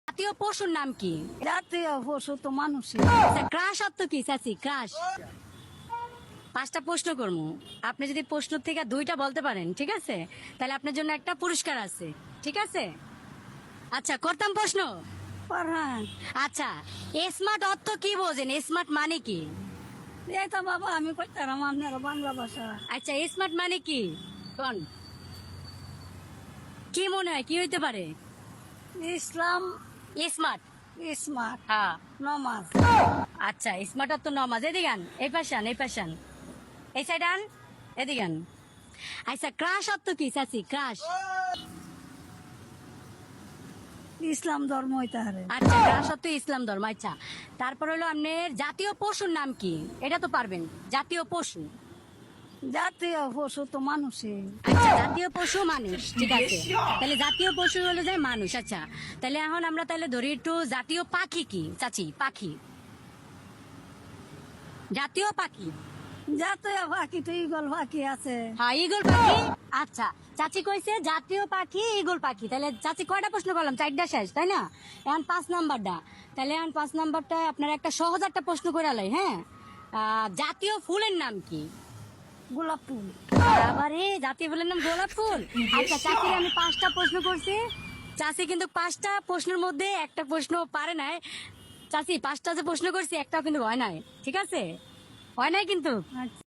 জাতীয় পশুর নাম কি? জাতীয় পশু তো মানুষই। ক্রাশ অর্থ কি চাচি? ক্রাশ। 5টা প্রশ্ন করবো, আপনি যদি প্রশ্ন থেকে 2টা বলতে পারেন, ঠিক আছে, তাহলে আপনার জন্য একটা পুরস্কার আছে, ঠিক আছে? আচ্ছা, করতাম প্রশ্ন। হ্যাঁ, আচ্ছা, স্মার্ট অর্থ কি বোঝেন? স্মার্ট মানে কি? এই তো বাবা আমি কইতাম আপনার বাংলা ভাষা। আচ্ছা, স্মার্ট মানে কি কোন? কি মনে হয় কি হইতে পারে ইসলাম স্মার্ট? স্মার্ট হ্যাঁ। নমাজ। আচ্ছা, স্মার্ট অর্থ নমাজ। এদিকে আন, এই পাশান, এই পাশান, এই সাইড আন, এদিকে আন। আচ্ছা, ক্রাশ অর্থ কি চাচি? ক্রাশ। ইসলাম ধর্ম হইতে হারে। আচ্ছা, ক্রাশ অর্থ ইসলাম ধর্ম। আচ্ছা, তারপর হলো আপনার জাতীয় পশুর নাম কি? এটা তো পারবেন। জাতীয় পশু। জাতীয় পশু তো মানুষই। আচ্ছা, জাতীয় পশু মানুষ, ঠিক আছে। তাহলে জাতীয় পশু হলো যে মানুষ। আচ্ছা, তাহলে এখন আমরা তাহলে ধরি একটু জাতীয় পাখি কি চাচি? পাখি, জাতীয় পাখি। জাতীয় পাখি তো ইগল পাখি আছে। হ্যাঁ, ঈগল পাখি। আচ্ছা, চাচি কইছে জাতীয় পাখি ঈগল পাখি। তাহলে চাচি কয়টা প্রশ্ন করলাম? 4টা শেষ, তাই না? এখন 5 নাম্বারটা। তাহলে এখন 5 নাম্বারটা আপনার একটা সহজ একটা প্রশ্ন করে আলাই। হ্যাঁ, জাতীয় ফুলের নাম কি? গোলাপ ফুল। আবারে জাতীয় ফুলের নাম গোলাপ ফুল। আচ্ছা, চাচির আমি 5টা প্রশ্ন করছি। চাচি কিন্তু 5টা প্রশ্নের মধ্যে একটা প্রশ্ন পারে নাই। চাচি 5টা যে প্রশ্ন করছি একটাও কিন্তু হয় নাই, ঠিক আছে? হয় নাই কিন্তু। আচ্ছা।